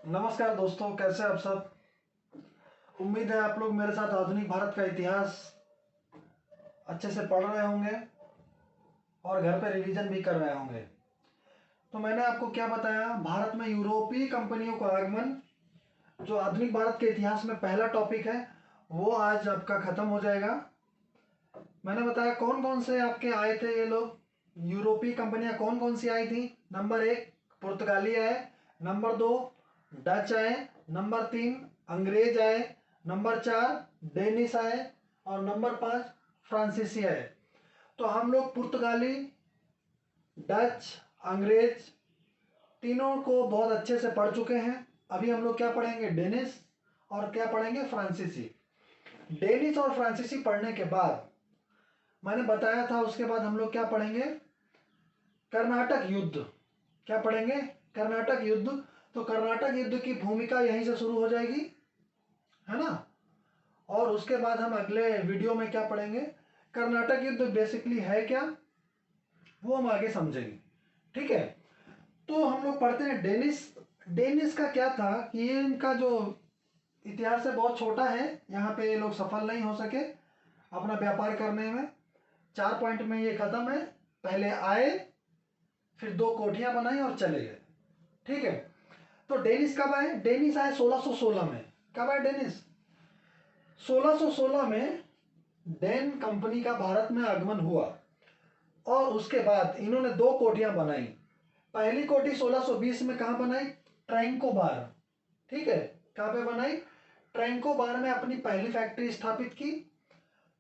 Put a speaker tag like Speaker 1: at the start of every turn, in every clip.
Speaker 1: नमस्कार दोस्तों, कैसे आप सब। उम्मीद है आप लोग मेरे साथ आधुनिक भारत का इतिहास अच्छे से पढ़ रहे होंगे और घर पे रिवीजन भी कर रहे होंगे। तो मैंने आपको क्या बताया, भारत में यूरोपीय कंपनियों का आगमन, जो आधुनिक भारत के इतिहास में पहला टॉपिक है, वो आज आपका खत्म हो जाएगा। मैंने बताया कौन कौन से आपके आए थे ये लोग, यूरोपीय कंपनियां कौन कौन सी आई थी। नंबर 1 पुर्तगाली आए, नंबर 2 डच आए, नंबर 3 अंग्रेज आए, नंबर 4 डेनिस आए और नंबर 5 फ्रांसीसी आए। तो हम लोग पुर्तगाली, डच, अंग्रेज तीनों को बहुत अच्छे से पढ़ चुके हैं। अभी हम लोग क्या पढ़ेंगे, डेनिस और क्या पढ़ेंगे, फ्रांसीसी। डेनिस और फ्रांसीसी पढ़ने के बाद मैंने बताया था, उसके बाद हम लोग क्या पढ़ेंगे, कर्नाटक युद्ध। क्या पढ़ेंगे, कर्नाटक युद्ध। तो कर्नाटक युद्ध की भूमिका यहीं से शुरू हो जाएगी, है ना। और उसके बाद हम अगले वीडियो में क्या पढ़ेंगे, कर्नाटक युद्ध बेसिकली है क्या, वो हम आगे समझेंगे। ठीक है। तो हम लोग पढ़ते हैं डेनिस। डेनिस का क्या था कि ये इनका जो इतिहास है बहुत छोटा है। यहाँ पे ये लोग सफल नहीं हो सके अपना व्यापार करने में। 4 पॉइंट में ये खत्म है। पहले आए, फिर 2 कोठियां बनाई और चले गए। ठीक है। तो डेनिस कब आए, डेनिस आए 1616 में। कब आए डेनिस, 1616 में डैन कंपनी का भारत में आगमन हुआ और उसके बाद इन्होंने 2 कोठियां बनाई। पहली कोठी 1620 में कहां बनाई, ट्रैंकोबार। ठीक है, कहां पे बनाई, ट्रैंकोबार में अपनी पहली फैक्ट्री स्थापित की।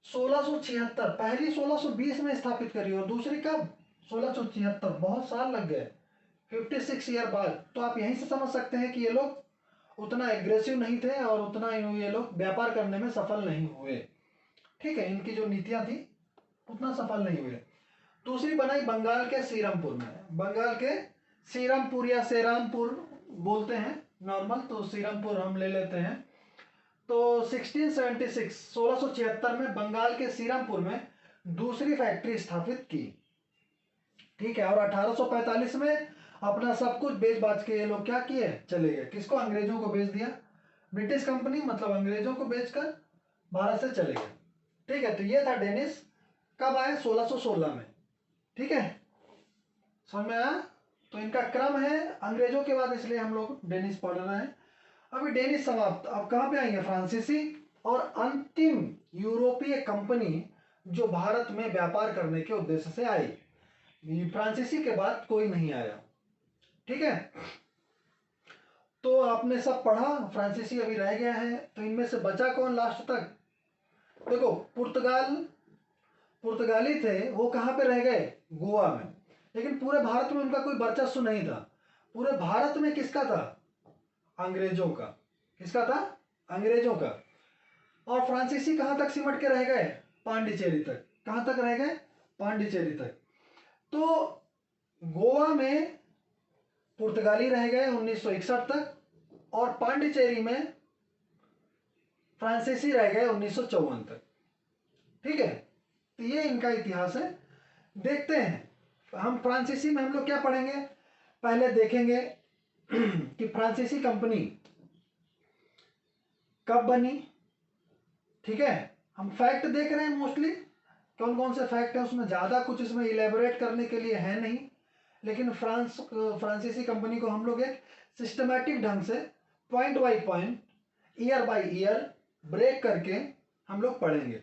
Speaker 1: 1676 पहली 1620 में स्थापित करी और दूसरी कब, 1676। बहुत साल लग गए, 56 ईयर बाद। तो आप यहीं से समझ सकते हैं कि ये लोग उतना एग्रेसिव नहीं थे और उतना ये लोग व्यापार करने में सफल नहीं हुए। ठीक है, इनकी जो नीतियां थी उतना सफल नहीं हुए। दूसरी बनाई बंगाल के सीरमपुर में। बंगाल के सीरमपुर या सेरामपुर बोलते हैं नॉर्मल, तो सीरमपुर हम ले लेते हैं। तो 1676 1676 में बंगाल के सीरमपुर में दूसरी फैक्ट्री स्थापित की। ठीक है। और 1845 में अपना सब कुछ बेच बाच के ये लोग क्या किए, चले गए। किसको, अंग्रेजों को बेच दिया। ब्रिटिश कंपनी मतलब अंग्रेजों को बेचकर भारत से चले गए। ठीक है। तो ये था डेनिस। कब आए, 1616 में। ठीक है, समझ में आया। तो इनका क्रम है अंग्रेजों के बाद, इसलिए हम लोग डेनिस पढ़ रहे हैं। अभी डेनिस समाप्त, अब कहां पे आएंगे, फ्रांसीसी। और अंतिम यूरोपीय कंपनी जो भारत में व्यापार करने के उद्देश्य से आई, फ्रांसीसी के बाद कोई नहीं आया। ठीक है। तो आपने सब पढ़ा, फ्रांसीसी अभी रह गया है। तो इनमें से बचा कौन लास्ट तक, देखो पुर्तगाली थे, वो कहां पे रह गए, गोवा में। लेकिन पूरे भारत में उनका कोई वर्चस्व नहीं था। पूरे भारत में किसका था, अंग्रेजों का। किसका था, अंग्रेजों का। और फ्रांसीसी कहां तक सिमट के रह गए, पांडिचेरी तक। कहां तक रह गए, पांडिचेरी तक। तो गोवा में पुर्तगाली रह गए 1961 तक और पांडिचेरी में फ्रांसीसी रह गए 1954 तक। ठीक है। तो ये इनका इतिहास है। देखते हैं हम फ्रांसीसी में हम लोग क्या पढ़ेंगे। पहले देखेंगे कि फ्रांसीसी कंपनी कब बनी। ठीक है, हम फैक्ट देख रहे हैं मोस्टली, कौन कौन से फैक्ट है उसमें, ज़्यादा कुछ इसमें इलेबोरेट करने के लिए है नहीं। लेकिन फ्रांसीसी कंपनी को हम लोग एक सिस्टमैटिक ढंग से point by point, year by year break करके हम लोग पढ़ेंगे।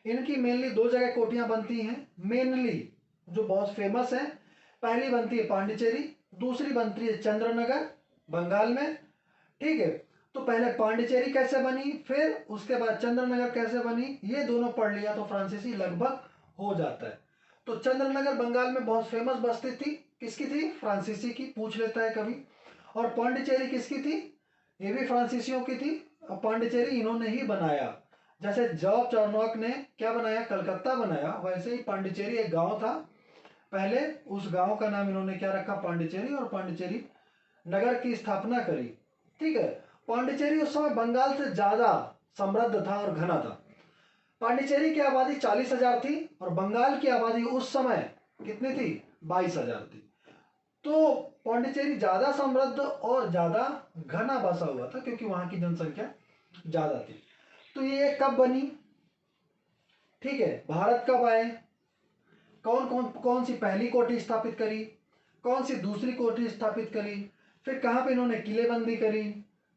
Speaker 1: इनकी मेनली 2 जगह कोठियां बनती हैं, मेनली जो बहुत फेमस है। पहली बनती है पांडिचेरी, दूसरी बनती है चंद्रनगर, बंगाल में। ठीक है। तो पहले पांडिचेरी कैसे बनी, फिर उसके बाद चंद्रनगर कैसे बनी, ये दोनों पढ़ लिया तो फ्रांसीसी लगभग हो जाता है। तो चंद्रनगर बंगाल में बहुत फेमस बस्ती थी, किसकी थी, फ्रांसीसी की, पूछ लेता है कभी। और पांडिचेरी किसकी थी, ये भी फ्रांसीसियों की थी। और पांडिचेरी इन्होंने ही बनाया। जैसे जॉर्ज चार्नोक ने क्या बनाया, कलकत्ता बनाया, वैसे ही पांडिचेरी एक गांव था पहले, उस गांव का नाम इन्होंने क्या रखा, पांडिचेरी, और पांडिचेरी नगर की स्थापना करी। ठीक है। पांडिचेरी उस समय बंगाल से ज्यादा समृद्ध था और घना था। पांडिचेरी की आबादी 40,000 थी और बंगाल की आबादी उस समय कितनी थी, 22,000 थी। तो पौंडीचेरी ज्यादा समृद्ध और ज्यादा घना बसा हुआ था क्योंकि वहां की जनसंख्या ज्यादा थी। तो ये कब बनी, ठीक है, भारत कब आए, कौन सी पहली कोठी स्थापित करी, कौन सी दूसरी कोठी स्थापित करी, फिर कहाँ पे इन्होंने किलेबंदी करी,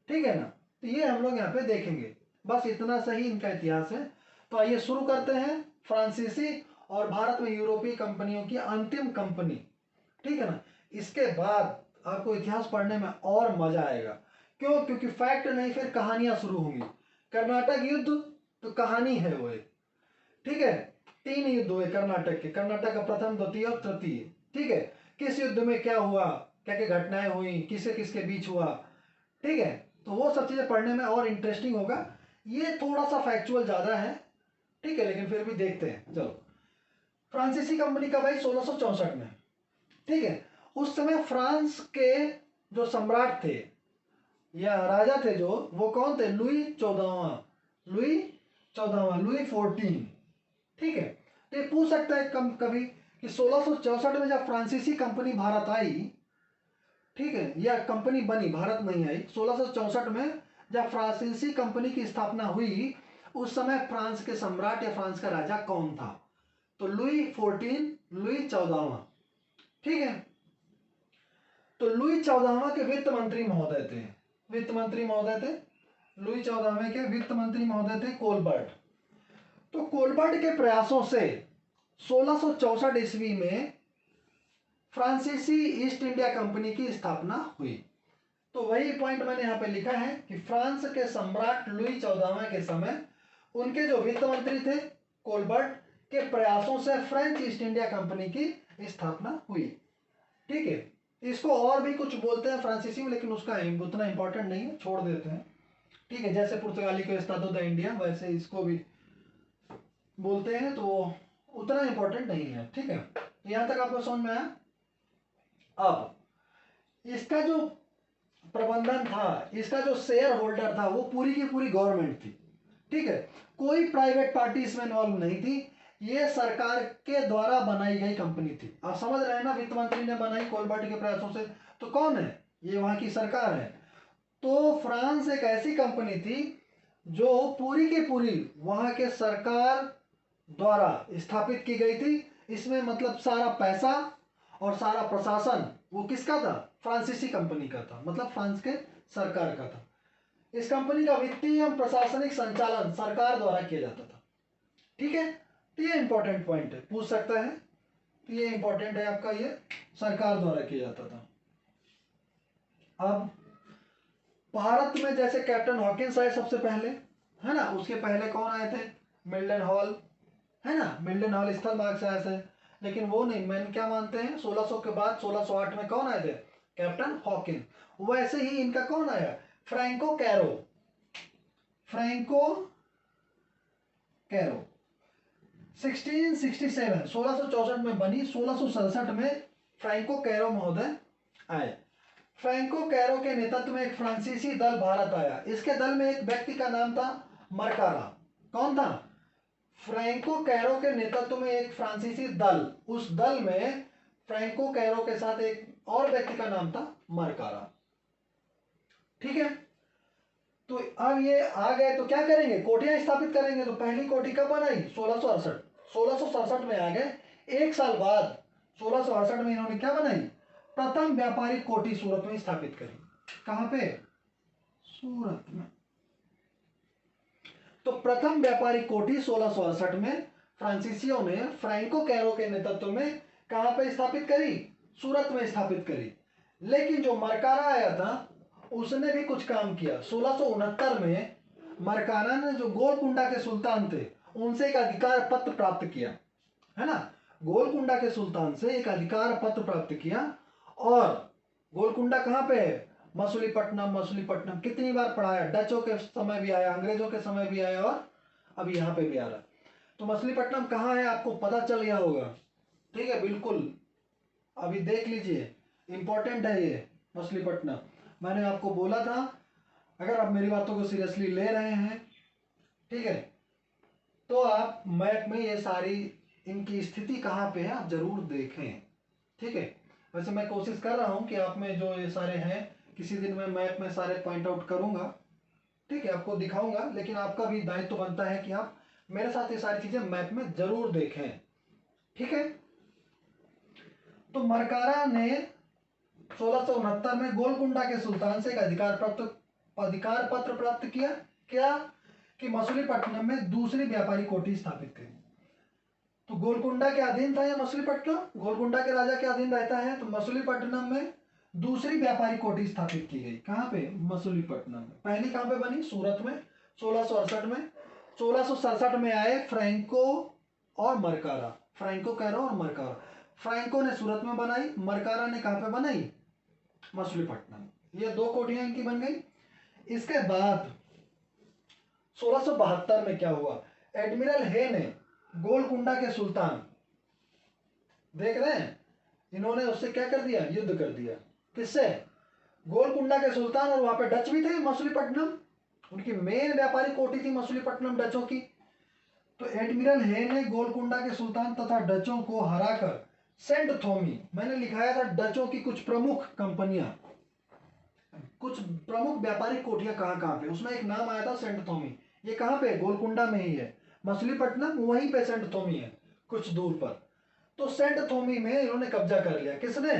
Speaker 1: ठीक है ना। तो ये हम लोग यहाँ पे देखेंगे, बस इतना सही इनका इतिहास है। तो आइए शुरू करते हैं। फ्रांसीसी और भारत में यूरोपीय कंपनियों की अंतिम कंपनी, ठीक है ना। इसके बाद आपको इतिहास पढ़ने में और मजा आएगा। क्यों? क्योंकि फैक्ट नहीं, फिर कहानियां शुरू होंगी। कर्नाटक युद्ध तो कहानी है वो एक, ठीक है। 3 युद्ध हुए कर्नाटक के, कर्नाटक का प्रथम, द्वितीय और तृतीय, ठीक है। किस युद्ध में क्या हुआ, क्या क्या घटनाएं हुई, किसके किसके बीच हुआ, ठीक है। तो वो सब चीजें पढ़ने में और इंटरेस्टिंग होगा। ये थोड़ा सा फैक्चुअल ज्यादा है, ठीक है, लेकिन फिर भी देखते हैं। चलो, फ्रांसीसी कंपनी का भाई 1664 में, ठीक है। उस समय फ्रांस के जो सम्राट थे या राजा थे जो, वो कौन थे? लुई 14वां, लुई 14वां, लुई 14, ठीक है। तो ये पूछ सकता है कम कभी कि 1664 में जब फ्रांसीसी कंपनी भारत आई, ठीक है, या कंपनी बनी, भारत नहीं आई, 1664 में जब फ्रांसीसी कंपनी की स्थापना हुई, उस समय फ्रांस के सम्राट या फ्रांस का राजा कौन था? तो लुई 14, लुई 14वां, ठीक है। तो लुई 14वां के वित्त मंत्री महोदय थे, वित्त मंत्री महोदय थे, लुई 14वें के वित्त मंत्री महोदय थे कोलबर्ट। तो कोलबर्ट के प्रयासों से 1664 ईस्वी में फ्रांसीसी ईस्ट इंडिया कंपनी की स्थापना हुई। तो वही पॉइंट मैंने यहां पे लिखा है कि फ्रांस के सम्राट लुई 14वें के समय उनके जो वित्त मंत्री थे कोलबर्ट के प्रयासों से फ्रेंच ईस्ट इंडिया कंपनी की स्थापना हुई, ठीक है। इसको और भी कुछ बोलते हैं फ्रांसीसी में, लेकिन उसका उतना इंपॉर्टेंट नहीं है, छोड़ देते हैं, ठीक है। जैसे पुर्तगाली को एस्टादो द इंडिया, वैसे इसको भी बोलते हैं, तो उतना इंपॉर्टेंट नहीं है, ठीक है। यहां तक आपको समझ में आया। अब इसका जो प्रबंधन था, इसका जो शेयर होल्डर था, वो पूरी की पूरी गवर्नमेंट थी, ठीक है। कोई प्राइवेट पार्टी इसमें इन्वॉल्व नहीं थी। ये सरकार के द्वारा बनाई गई कंपनी थी। आप समझ रहे हैं ना, वित्त मंत्री ने बनाई कोलबर्ट के प्रयासों से, तो कौन है? ये वहां की सरकार है। तो फ्रांस एक ऐसी कंपनी थी जो पूरी की पूरी वहां के सरकार द्वारा स्थापित की गई थी। इसमें मतलब सारा पैसा और सारा प्रशासन वो किसका था? फ्रांसीसी कंपनी का था, मतलब फ्रांस के सरकार का था। इस कंपनी का वित्तीय एवं प्रशासनिक संचालन सरकार द्वारा किया जाता था, ठीक है। तो ये इंपॉर्टेंट पॉइंट है, पूछ सकता है। तो ये इंपॉर्टेंट है आपका, ये सरकार द्वारा किया जाता था। अब भारत में जैसे कैप्टन हॉकिंस आए सबसे पहले, है ना। उसके पहले कौन आए थे? मिल्टन हॉल, है ना। मिल्टन हॉल स्थल मार्ग से आए थे, लेकिन वो नहीं, मैंने क्या मानते हैं 1600 के बाद 1608 में कौन आए थे? Captain Hawkins. वैसे ही इनका कौन आया? फ्रैंको कैरो, फ्रैंको कैरो 1664 में बनी, 1667 में फ्रैंको कैरो महोदय आए। फ्रैंको कैरो के नेतृत्व में एक फ्रांसीसी दल भारत आया। इसके दल में एक व्यक्ति का नाम था मरकारा। कौन था? फ्रैंको कैरो के नेतृत्व में एक फ्रांसीसी दल, उस दल में फ्रैंको कैरो के साथ एक और व्यक्ति का नाम था मरकारा, ठीक है। तो अब ये आ गए तो क्या करेंगे? कोठियां स्थापित करेंगे। तो पहली कोठी कब बनाई? 1667 में आ गए। एक साल बाद 1668 में इन्होंने क्या बनाई? प्रथम व्यापारिक कोठी सूरत में स्थापित करी। कहां पे? सूरत में। तो प्रथम व्यापारिक कोठी 1668 में फ्रांसीसियों ने फ्रैंको कैरो के नेतृत्व में कहां पे स्थापित करी? सूरत में स्थापित करी। लेकिन जो मरकारा आया था उसने भी कुछ काम किया। 1669 में मरकारा ने जो गोलकुंडा के सुल्तान थे उनसे एक अधिकार पत्र प्राप्त किया, है ना। गोलकुंडा के सुल्तान से एक अधिकार पत्र प्राप्त किया। और गोलकुंडा कहां पे है? मछलीपट्टनम, मछलीपट्टनम कितनी बार पढ़ाया, डचों के समय भी आया, अंग्रेजों के समय भी आया, और अब यहाँ पे भी आ रहा है। तो मछलीपट्टनम कहाँ है आपको पता चल गया होगा, ठीक है, बिल्कुल। अभी देख लीजिए, इंपॉर्टेंट है ये मछलीपट्टनम। मैंने आपको बोला था, अगर आप मेरी बातों को सीरियसली ले रहे हैं, ठीक है, तो आप मैप में ये सारी इनकी स्थिति कहाँ पे है आप जरूर देखें, ठीक है। वैसे मैं कोशिश कर रहा हूँ कि आप में जो ये सारे हैं किसी दिन मैं मैप में सारे पॉइंट आउट करूँगा, ठीक है, आपको दिखाऊंगा, लेकिन आपका भी दायित्व तो बनता है कि आप मेरे साथ ये सारी चीज़ें मैप में जरूर देखें, ठीक है। तो मरकारा ने 1669 में गोलकुंडा के सुल्तान से एक अधिकार पत्र प्राप्त किया, क्या कि मछलीपट्टनम में दूसरी व्यापारी कोठी स्थापित करी। तो गोलकुंडा के अधीन था यह मछलीपट्टनम, गोलकुंडा के राजा के अधीन रहता है। तो मछलीपट्टनम में दूसरी व्यापारी कोठी स्थापित की गई। कहाँ पे? मछलीपट्टनम में। पहली कहाँ पे बनी? सूरत में 1668 में। 1667 में आए फ्रैंको और मरकारा, फ्रैंको कह रहा हूं और मरकारा। फ्रैंको ने सूरत में बनाई, मरकारा ने कहाँ पे बनाई? मछलीपट्टनम। ये दो कोठियां इनकी बन गई। इसके बाद 1672 में क्या हुआ? एडमिरल हे ने गोलकुंडा के सुल्तान, देख रहे हैं, इन्होंने उससे क्या कर दिया? युद्ध कर दिया। किससे? गोलकुंडा के सुल्तान। और वहां पे डच भी थे मछलीपट्टनम, उनकी मेन व्यापारी कोठी थी मछलीपट्टनम डचों की। तो एडमिरल हे ने गोलकुंडा के सुल्तान तथा डचों को हराकर सेंट थोमी, मैंने लिखाया था डचों की कुछ प्रमुख कंपनियां, कुछ प्रमुख व्यापारिक कोठियां कहां कहां पे, उसमें एक नाम आया था सेंट थोमी। ये कहां पे? गोलकुंडा में ही है। मछलीपट्टनम वहीं पे सेंट थोमी है, कुछ दूर पर। तो सेंट थोमी में इन्होंने कब्जा कर लिया। किसने?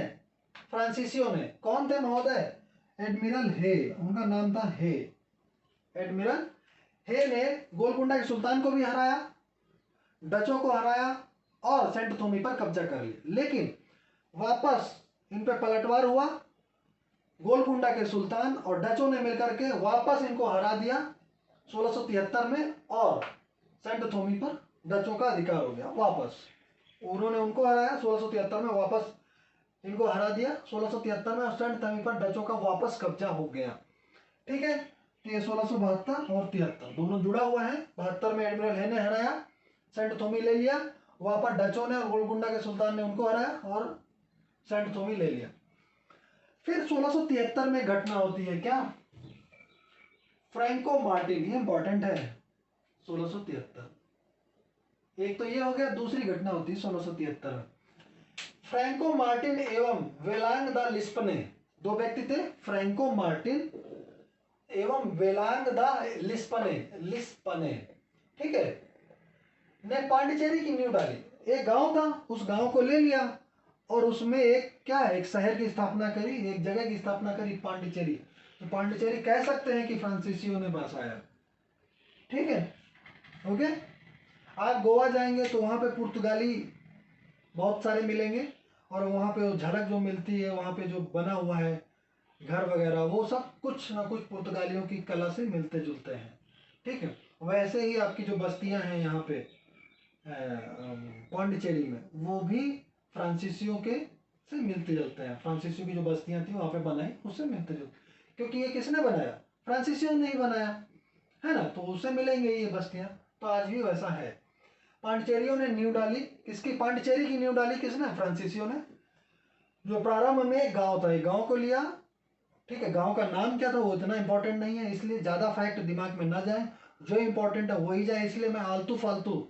Speaker 1: फ्रांसीसियों ने। कौन थे महोदय? एडमिरल हे, उनका नाम था हे। एडमिरल हे ने गोलकुंडा के सुल्तान को भी हराया, डचों को हराया और सेंट थोमी पर कब्जा कर लिया। लेकिन वापस इन पे पलटवार हुआ, गोलकुंडा के सुल्तान और डचों ने मिलकर के वापस इनको हरा दिया 1673 में, और सेंट थोमी पर डचों का अधिकार हो गया वापस। उन्होंने उनको हराया 1673 में, वापस इनको हरा दिया 1673 में, और सेंट थोमी पर डचों का वापस कब्जा हो गया, ठीक है। तो ये 1672 और 73 दोनों जुड़ा हुआ है। 72 में एडमिरल हे ने हराया, सेंट थोमी ले लिया, वहां पर डचों ने और गोलकुंडा के सुल्तान ने उनको हराया और सेंट थोमी ले लिया। फिर 1673 में घटना होती है क्या? फ्रैंको मार्टिन, ये इंपॉर्टेंट है। 1673 एक तो ये हो गया, दूसरी घटना होती है 1673 में। फ्रैंको मार्टिन एवं वेलांग द लिस्पने, दो व्यक्ति थे, फ्रैंको मार्टिन एवं वेलांग द लिस्पने, ठीक है, ने पांडिचेरी की नींव डाली। एक गांव था, उस गांव को ले लिया और उसमें एक क्या है, एक शहर की स्थापना करी, एक जगह की स्थापना करी, पांडिचेरी। तो पांडिचेरी कह सकते हैं कि फ्रांसीसियों ने बसाया, ठीक है, ओके। आप गोवा जाएंगे तो वहां पे पुर्तगाली बहुत सारे मिलेंगे, और वहां पे झलक जो मिलती है, वहां पे जो बना हुआ है घर वगैरह, वो सब कुछ ना कुछ पुर्तगालियों की कला से मिलते जुलते हैं, ठीक है। वैसे ही आपकी जो बस्तियां हैं यहाँ पे पांडिचेरी में, वो भी फ्रांसीसियों के से मिलते जुलते हैं। फ्रांसीसियों की जो बस्तियां थी वहां पे बनाई, उससे मिलते जुलते, क्योंकि ये किसने बनाया? फ्रांसीसियों ने ही बनाया है ना, तो उससे मिलेंगे ये बस्तियां। तो आज भी वैसा है। पांडिचेरियों ने नींव डाली, किसकी? पांडिचेरी की नींव डाली किसने? फ्रांसीसियों ने। जो प्रारंभ में एक गांव था, एक गांव को लिया, ठीक है। गांव का नाम क्या था वो इतना इंपॉर्टेंट नहीं है, इसलिए ज्यादा फैक्ट दिमाग में ना जाए, जो इंपॉर्टेंट है वही जाए। इसलिए मैं आलतू फालतू,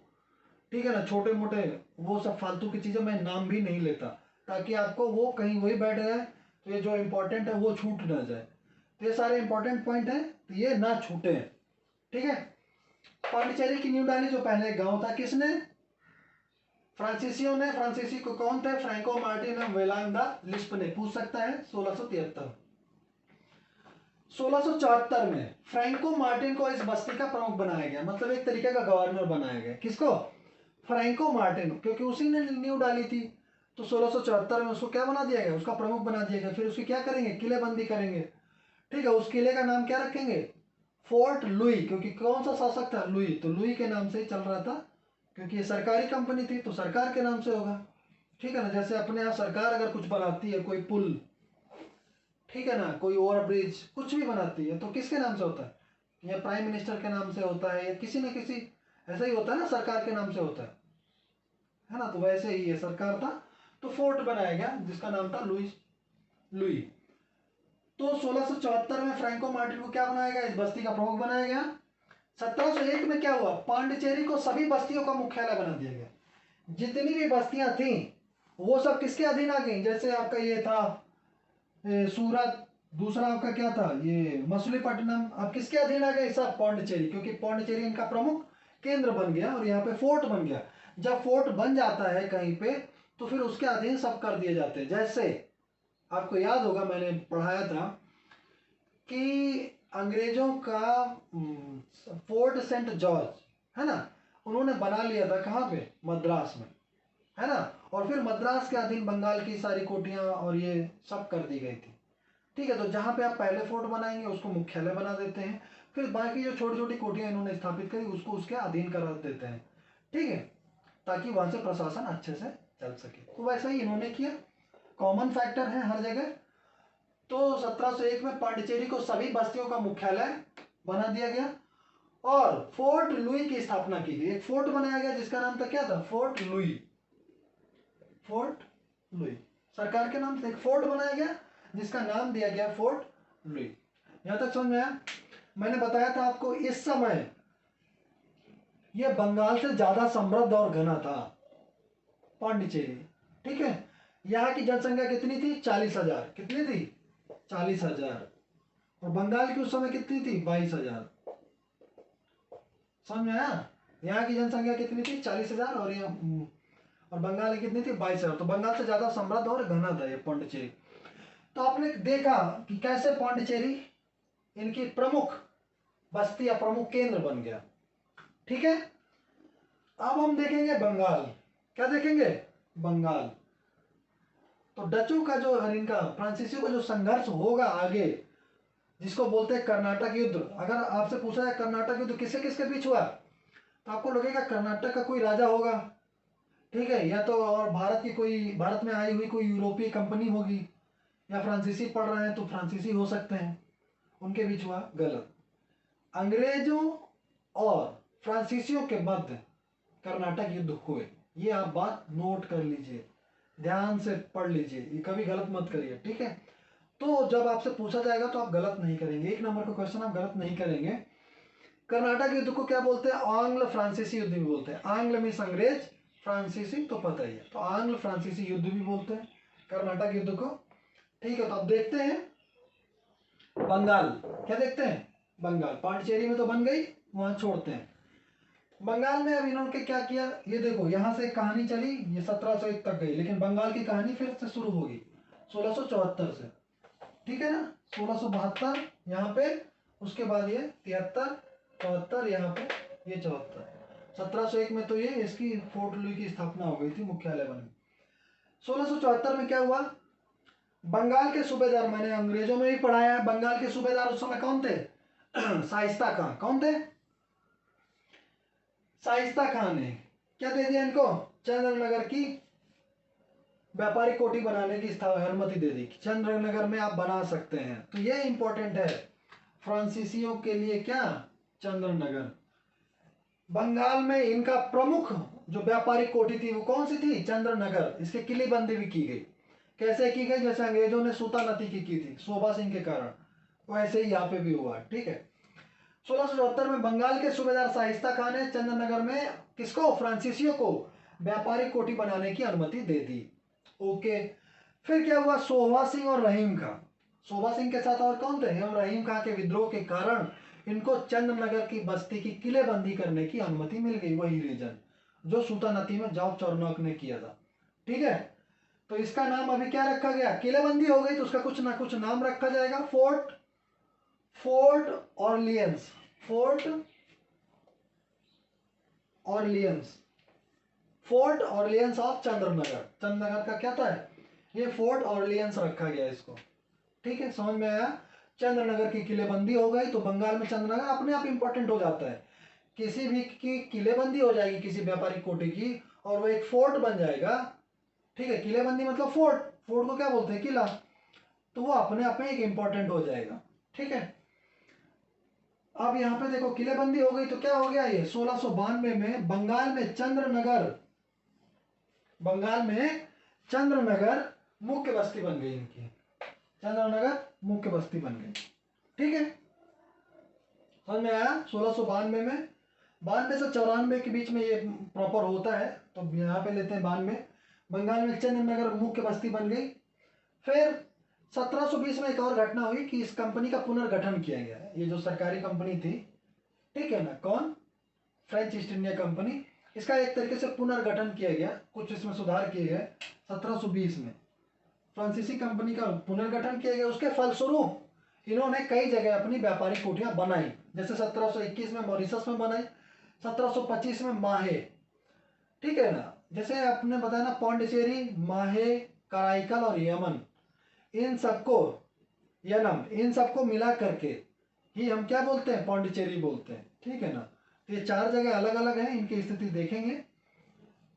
Speaker 1: ठीक है ना, छोटे मोटे वो सब फालतू की चीजें मैं नाम भी नहीं लेता, ताकि आपको वो कहीं वही बैठ जाए, तो ये जो इंपॉर्टेंट है वो छूट ना जाए। तो ये सारे इंपॉर्टेंट पॉइंट है, तो ये ना छूटे, ठीक है। पांडिचेरी की नींव डाली जो पहले गांव था, किसने? फ्रांसीसियों ने। फ्रांसीसी को कौन थे? फ्रैंको मार्टिन और वेलांग द लिस्पने, पूछ सकता है। 1673 1674 में फ्रैंको मार्टिन को इस बस्ती का प्रमुख बनाया गया, मतलब एक तरीके का गवर्नर बनाया गया। किसको? फ्रैंको मार्टिन, क्योंकि उसी ने नींव डाली थी। तो 1674 में उसको क्या बना दिया गया? उसका प्रमुख बना दिया गया। फिर उसकी क्या करेंगे? किलेबंदी करेंगे, ठीक है। उस किले का नाम क्या रखेंगे? फोर्ट लुई, क्योंकि कौन सा शासक था? लुई, तो लुई के नाम से ही चल रहा था, क्योंकि ये सरकारी कंपनी थी तो सरकार के नाम से होगा, ठीक है ना। जैसे अपने यहाँ सरकार अगर कुछ बनाती है, कोई पुल, ठीक है ना, कोई ओवर ब्रिज, कुछ भी बनाती है, तो किसके नाम से होता है? या प्राइम मिनिस्टर के नाम से होता है, या किसी न किसी, ऐसा ही होता है ना, सरकार के नाम से होता है ना। तो वैसे ही ये सरकार था, तो फोर्ट बनाया गया जिसका नाम था लुई लुई। तो 1674 में फ्रैंको मार्टिन को क्या बनाया गया? इस बस्ती का प्रमुख बनाया गया। 1701 में क्या हुआ? पांडिचेरी को सभी बस्तियों का मुख्यालय बना दिया गया। जितनी भी बस्तियां थी वो सब किसके अधीन आ गई? जैसे आपका ये था सूरत, दूसरा आपका क्या था ये मछलीपट्टनम, अब किसके अधीन आ गए? सब पौंडीचेरी, क्योंकि पौंडीचेरी इनका प्रमुख केंद्र बन गया और यहाँ पे फोर्ट बन गया। जब फोर्ट बन जाता है कहीं पे तो फिर उसके अधीन सब कर दिए जाते हैं। जैसे आपको याद होगा मैंने पढ़ाया था कि अंग्रेजों का फोर्ट सेंट जॉर्ज है ना, उन्होंने बना लिया था कहाँ पे? मद्रास में, है ना। और फिर मद्रास के अधीन बंगाल की सारी कोटियां और ये सब कर दी गई थी। ठीक है, तो जहाँ पे आप पहले फोर्ट बनाएंगे उसको मुख्यालय बना देते हैं, फिर बाकी जो छोटी छोटी कोटियां इन्होंने स्थापित करी उसको उसके अधीन करा देते हैं। ठीक है, ताकि वहां से प्रशासन अच्छे से चल सके। तो वैसा ही इन्होंने किया, कॉमन फैक्टर है हर जगह। तो 1701 में पांडिचेरी को सभी बस्तियों का मुख्यालय बना दिया गया और फोर्ट लुई की स्थापना की गई। एक फोर्ट बनाया गया जिसका नाम था, क्या था? Fort Louis. फोर्ट लुई सरकार के नाम से एक फोर्ट बनाया गया जिसका नाम दिया गया फोर्ट लुई। यहां तक समझ में आया? मैंने बताया था आपको इस समय यह बंगाल से ज्यादा समृद्ध और घना था पांडिचेरी। ठीक है, यहाँ की जनसंख्या कितनी थी? 40,000। कितनी थी? 40,000। और बंगाल की उस समय कितनी थी? 22,000। समझ में आया? यहाँ की जनसंख्या कितनी थी? 40,000 और बंगाल की कितनी थी? 22,000। तो बंगाल से ज्यादा समृद्ध और घना था ये पांडिचेरी। तो आपने देखा कि कैसे पांडिचेरी इनकी प्रमुख बस्ती या प्रमुख केंद्र बन गया। ठीक है, अब हम देखेंगे बंगाल। क्या देखेंगे? बंगाल। तो डचों का जो इनका फ्रांसीसियों का जो संघर्ष होगा आगे, जिसको बोलते हैं कर्नाटक युद्ध। अगर आपसे पूछा है कर्नाटक युद्ध किससे किसके बीच हुआ, तो आपको लगेगा कर्नाटक का कोई राजा होगा, ठीक है, या तो और भारत की कोई, भारत में आई हुई कोई यूरोपीय कंपनी होगी, या फ्रांसीसी पढ़ रहे हैं तो फ्रांसीसी हो सकते हैं, उनके बीच हुआ। गलत। अंग्रेजों और फ्रांसीसियों के मध्य कर्नाटक युद्ध हुए। ये आप बात नोट कर लीजिए, ध्यान से पढ़ लीजिए, ये कभी गलत मत करिए। ठीक है, तो जब आपसे पूछा जाएगा तो आप गलत नहीं करेंगे, 1 नंबर का क्वेश्चन आप गलत नहीं करेंगे। कर्नाटक युद्ध को क्या बोलते हैं? आंग्ल फ्रांसीसी युद्ध भी बोलते हैं। आंग्ल मीन्स अंग्रेज, फ्रांसीसी तो पता ही है, तो आंग्ल फ्रांसीसी युद्ध भी बोलते हैं कर्नाटक युद्ध को। ठीक है, तो अब देखते हैं बंगाल। क्या देखते हैं? बंगाल। पांडिचेरी में तो बन गई, वहां छोड़ते हैं। बंगाल में अब इन्होंने क्या किया, ये देखो, यहां से कहानी चली, ये 1701 तक गई, लेकिन बंगाल की कहानी फिर से शुरू होगी 1674 से। ठीक है ना, 1672 यहाँ पे, उसके बाद ये 73, 74 यहाँ पे, ये 74। 1701 में तो ये इसकी फोर्ट लुई की स्थापना हो गई थी, मुख्यालय बन। 1674 में क्या हुआ? बंगाल के सूबेदार, मैंने अंग्रेजों में भी पढ़ाया है, बंगाल के सूबेदार उस समय कौन थे? शाइस्ता खां। कौन थे? शाइस्ता खां ने क्या दे दिया इनको? चंद्रनगर की व्यापारिक कोठी बनाने की अनुमति दे दी। चंद्रनगर में आप बना सकते हैं, तो ये इंपॉर्टेंट है फ्रांसीसियों के लिए। क्या? चंद्रनगर। बंगाल में इनका प्रमुख जो व्यापारिक कोठी थी वो कौन सी थी? चंद्रनगर। इसकी किलेबंदी भी की गई। कैसे की गई? जैसे अंग्रेजों ने सूता नदी की थी शोभा सिंह के कारण, वैसे ही यहाँ पे भी हुआ। ठीक है, 1674 में बंगाल के सूबेदार शाइस्ता खान ने चंद्रनगर में किसको? फ्रांसीसियों को व्यापारिक कोठी बनाने की अनुमति दे दी। ओके, फिर क्या हुआ? शोभा सिंह और रहीम खां। शोभा सिंह के साथ और कौन थे? एवं रहीम खां के विद्रोह के कारण इनको चंद्रनगर की बस्ती की किलेबंदी करने की अनुमति मिल गई। वही रीजन जो सूता नदी में जॉब चौरनॉक ने किया था। ठीक है, तो इसका नाम अभी क्या रखा गया? किलेबंदी हो गई तो उसका कुछ ना कुछ नाम रखा जाएगा। Fort Orleans. Fort Orleans. Fort Orleans of Chandernagore. Chandernagore का क्या था? ये फोर्ट ऑरलियंस रखा गया इसको। ठीक है, समझ में आया? चंद्रनगर की किलेबंदी हो गई तो बंगाल में चंद्रनगर अपने आप इंपॉर्टेंट हो जाता है। किसी भी की किलेबंदी हो जाएगी किसी व्यापारिक कोठी की, और वो एक फोर्ट बन जाएगा। ठीक है, किलेबंदी मतलब फोर्ट, फोर्ट को क्या बोलते हैं? किला। तो वो अपने आप में एक इंपॉर्टेंट हो जाएगा। ठीक है, अब यहाँ पे देखो किलेबंदी हो गई तो क्या हो गया? ये 1692 में बंगाल में चंद्रनगर मुख्य बस्ती बन गई इनकी। चंद्रनगर मुख्य बस्ती बन गई। ठीक है, समझ में आया? 1692 में, 92 से 94 के बीच में ये प्रॉपर होता है, तो यहाँ पे लेते हैं 92। बंगाल में चंद्रनगर मुख्य बस्ती बन गई। फिर 1720 में एक और घटना हुई कि इस कंपनी का पुनर्गठन किया गया। ये जो सरकारी कंपनी थी, ठीक है ना, कौन, फ्रेंच ईस्ट इंडिया कंपनी, इसका एक तरीके से पुनर्गठन किया गया, कुछ इसमें सुधार किए गए 1720 में। फ्रांसीसी कंपनी का पुनर्गठन किया गया। उसके फलस्वरूप इन्होंने कई जगह अपनी व्यापारिक कोठियां बनाई, जैसे 1721 में मॉरिशस में बनाई, 1725 में माहे, ठीक है ना, जैसे आपने बताया ना पौंडीचेरी, माहे, कराईकल और यमन, इन सबको, यनम, इन सबको मिला करके ही हम क्या बोलते हैं, पौंडीचेरी बोलते हैं, ठीक है ना। तो ये 4 जगह अलग अलग हैं, इनकी स्थिति देखेंगे।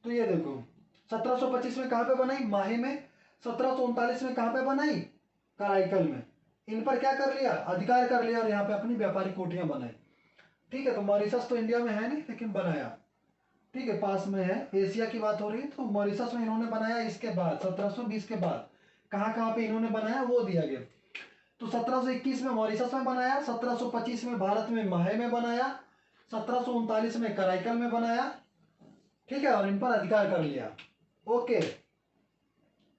Speaker 1: तो ये देखो 1725 में कहाँ पे बनाई, माहे में। 1739 में कहाँ पे बनाई, कराईकल में। इन पर क्या कर लिया, अधिकार कर लिया और यहाँ पे अपनी व्यापारिक कोठियां बनाई, ठीक है। तो मॉरिशस तो इंडिया में है नहीं, लेकिन बनाया, ठीक है, पास में है। एशिया की बात हो रही है तो मॉरिशस में इन्होंने बनाया। इसके बाद 1720 के बाद कहाँ कहाँ पे इन्होंने बनाया वो दिया गया। तो 1721 में मॉरिशस में बनाया, 1725 में भारत में माहे में बनाया, 1739 में कराईकल में बनाया, ठीक है, और इन पर अधिकार कर लिया। ओके,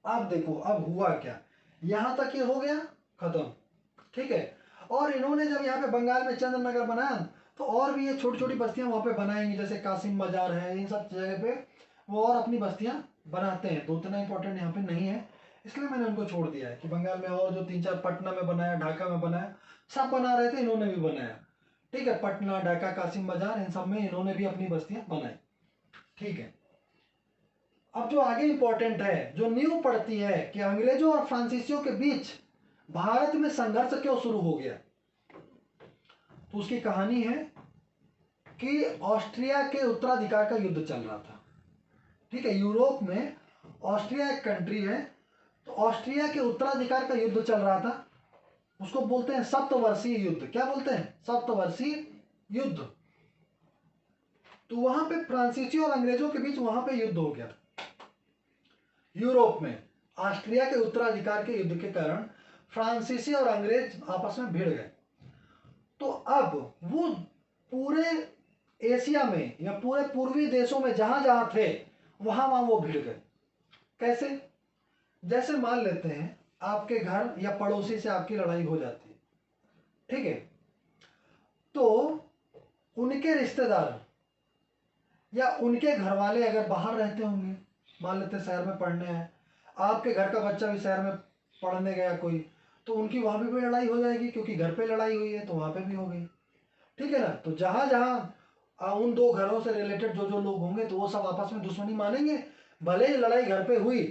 Speaker 1: अब देखो अब हुआ क्या, यहां तक ये हो गया खत्म, ठीक है। और इन्होंने जब यहाँ पे बंगाल में चंद्रनगर बनाया तो और भी ये छोटी छोटी बस्तियां वहां पे बनाएंगी, जैसे कासिम बाजार है, इन सब जगह पे वो और अपनी बस्तियां बनाते हैं। तो उतना इंपॉर्टेंट यहाँ पे नहीं है, इसलिए मैंने उनको छोड़ दिया है कि बंगाल में और जो 3-4 पटना में बनाया, ढाका में बनाया, सब बना रहे थे, इन्होंने भी बनाया, ठीक है। पटना, ढाका, कासिम बाजार, इन सब में इन्होंने भी अपनी बस्तियां बनाई, ठीक है। अब जो आगे इंपॉर्टेंट है, जो न्यू पड़ती है कि अंग्रेजों और फ्रांसीसियों के बीच भारत में संघर्ष क्यों शुरू हो गया। तो उसकी कहानी है कि ऑस्ट्रिया के उत्तराधिकार का युद्ध चल रहा था, ठीक है। यूरोप में ऑस्ट्रिया एक कंट्री है, तो ऑस्ट्रिया के उत्तराधिकार का युद्ध चल रहा था। उसको बोलते हैं सप्तवर्षीय युद्ध। क्या बोलते हैं, सप्तवर्षीय युद्ध। तो वहां पे फ्रांसीसियों और अंग्रेजों के बीच वहां पे युद्ध हो गया यूरोप में। ऑस्ट्रिया के उत्तराधिकार के युद्ध के कारण फ्रांसीसी और अंग्रेज आपस में भिड़ गए। तो अब वो पूरे एशिया में या पूरे पूर्वी देशों में जहां जहां थे वहां वहां वो भिड़ गए। कैसे, जैसे मान लेते हैं आपके घर या पड़ोसी से आपकी लड़ाई हो जाती है, ठीक है, तो उनके रिश्तेदार या उनके घर वाले अगर बाहर रहते होंगे, मान लेते शहर में पढ़ने हैं, आपके घर का बच्चा भी शहर में पढ़ने गया कोई, तो उनकी वहां भी लड़ाई हो जाएगी, क्योंकि घर पे लड़ाई हुई है तो वहां पे भी हो गई, ठीक है ना। तो जहां जहां उन 2 घरों से रिलेटेड जो जो लोग होंगे तो वो सब आपस में दुश्मनी मानेंगे। भले ही लड़ाई घर पे हुई,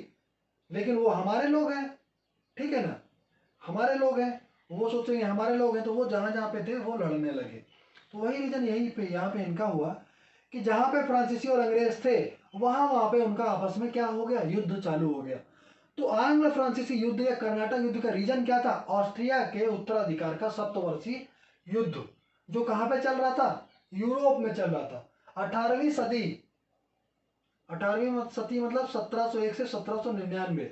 Speaker 1: लेकिन वो हमारे लोग हैं, ठीक है ना, हमारे लोग हैं। वो सोचेंगे हमारे लोग हैं, तो वो जहां जहां पे थे वो लड़ने लगे। तो वही रीजन यही पे यहाँ पे इनका हुआ कि जहां पे फ्रांसीसी और अंग्रेज थे वहां वहां पे उनका आपस में क्या हो गया, युद्ध चालू हो गया। तो आंग्ल फ्रांसीसी युद्ध या कर्नाटक युद्ध का रीजन क्या था, ऑस्ट्रिया के उत्तराधिकार का सप्तवर्षीय युद्ध, जो कहां पे चल रहा था, यूरोप में चल रहा था। 18वीं सदी, 18वीं सदी मतलब 1701 से 1799,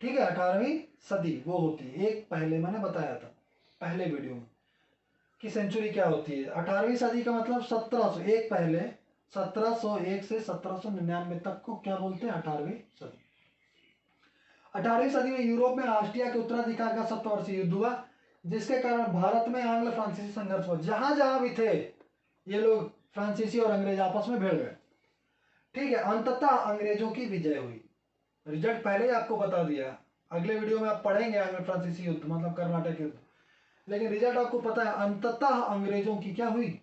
Speaker 1: ठीक है। 18वीं सदी वो होती है, एक पहले मैंने बताया था पहले वीडियो में कि सेंचुरी क्या होती है। 18वीं सदी का मतलब 1700, एक पहले 1701 से 1799 तक को क्या बोलते हैं, 18वीं सदी। 18वीं सदी में यूरोप में ऑस्ट्रिया के उत्तराधिकार का सप्तवर्षीय युद्ध हुआ, जिसके कारण भारत में आंग्ल फ्रांसीसी संघर्ष हुआ। जहां जहां भी थे ये लोग, फ्रांसीसी और अंग्रेज आपस में भिड़ गए, ठीक है। अंततः अंग्रेजों की विजय हुई। रिजल्ट पहले ही आपको बता दिया, अगले वीडियो में आप पढ़ेंगे आंग्ल फ्रांसीसी युद्ध मतलब कर्नाटक युद्ध, लेकिन रिजल्ट आपको पता है, अंततः अंग्रेजों की क्या हुई,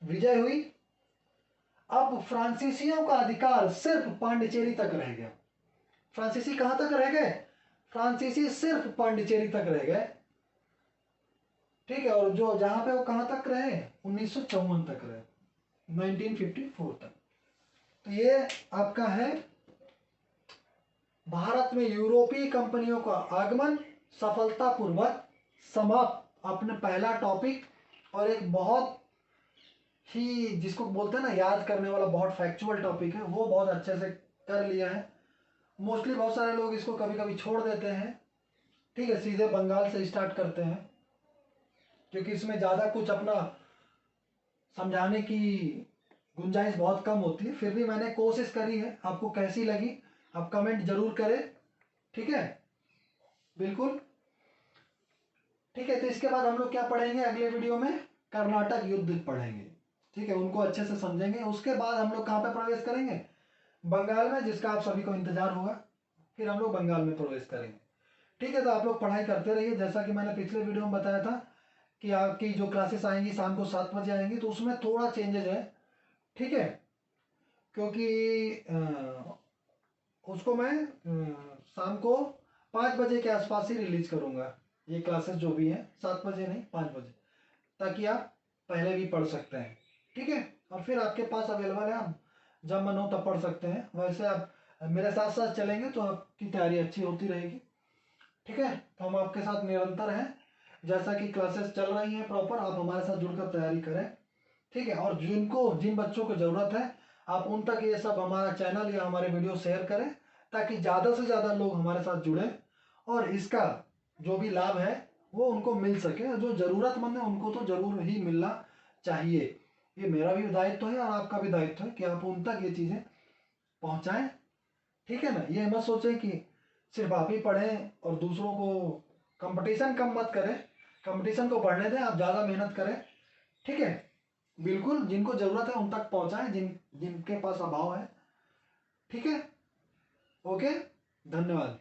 Speaker 1: विजय हुई। अब फ्रांसीसियों का अधिकार सिर्फ पांडिचेरी तक रह गया। फ्रांसीसी कहां तक रह गए, फ्रांसीसी सिर्फ पांडिचेरी तक रह गए, ठीक है। और जो जहां पे वो कहां तक रहे, 1954 तक रहे, 1954 तक। तो ये आपका है भारत में यूरोपीय कंपनियों का आगमन सफलतापूर्वक समाप्त, अपने पहला टॉपिक। और एक बहुत ही जिसको बोलते हैं ना याद करने वाला, बहुत फैक्चुअल टॉपिक है, वो बहुत अच्छे से कर लिया है। मोस्टली बहुत सारे लोग इसको कभी कभी छोड़ देते हैं, ठीक है, सीधे बंगाल से स्टार्ट करते हैं, क्योंकि इसमें ज़्यादा कुछ अपना समझाने की गुंजाइश बहुत कम होती है। फिर भी मैंने कोशिश करी है, आपको कैसी लगी आप कमेंट जरूर करें, ठीक है, बिल्कुल, ठीक है। तो इसके बाद हम लोग क्या पढ़ेंगे अगले वीडियो में, कर्नाटक युद्ध पढ़ेंगे, ठीक है, उनको अच्छे से समझेंगे। उसके बाद हम लोग कहाँ पे प्रवेश करेंगे, बंगाल में, जिसका आप सभी को इंतजार होगा। फिर हम लोग बंगाल में प्रवेश करेंगे, ठीक है। तो आप लोग पढ़ाई करते रहिए, जैसा कि मैंने पिछले वीडियो में बताया था कि आपकी जो क्लासेस आएंगी शाम को 7 बजे आएंगी, तो उसमें थोड़ा चेंजेज है, ठीक है, क्योंकि उसको मैं शाम को 5 बजे के आसपास ही रिलीज करूँगा। ये क्लासेस जो भी हैं 7 बजे नहीं, 5 बजे, ताकि आप पहले भी पढ़ सकते हैं, ठीक है। और फिर आपके पास अवेलेबल है, आप जब मन हो तब पढ़ सकते हैं। वैसे आप मेरे साथ साथ चलेंगे तो आपकी तैयारी अच्छी होती रहेगी, ठीक है। तो हम आपके साथ निरंतर हैं, जैसा कि क्लासेस चल रही हैं प्रॉपर, आप हमारे साथ जुड़कर तैयारी करें, ठीक है। और जिन बच्चों को ज़रूरत है, आप उन तक ये सब हमारा चैनल या हमारे वीडियो शेयर करें, ताकि ज़्यादा से ज़्यादा लोग हमारे साथ जुड़ें और इसका जो भी लाभ है वो उनको मिल सके। जो ज़रूरतमंद है उनको तो ज़रूर ही मिलना चाहिए। ये मेरा भी दायित्व है और आपका भी दायित्व है कि आप उन तक ये चीज़ें पहुँचाएँ, ठीक है ना। ये मत सोचें कि सिर्फ आप ही पढ़ें और दूसरों को, कंपटीशन कम मत करें, कंपटीशन को बढ़ने दें, आप ज़्यादा मेहनत करें, ठीक है, बिल्कुल। जिनको ज़रूरत है उन तक पहुँचाएं, जिनके पास अभाव है, ठीक है, ओके, धन्यवाद।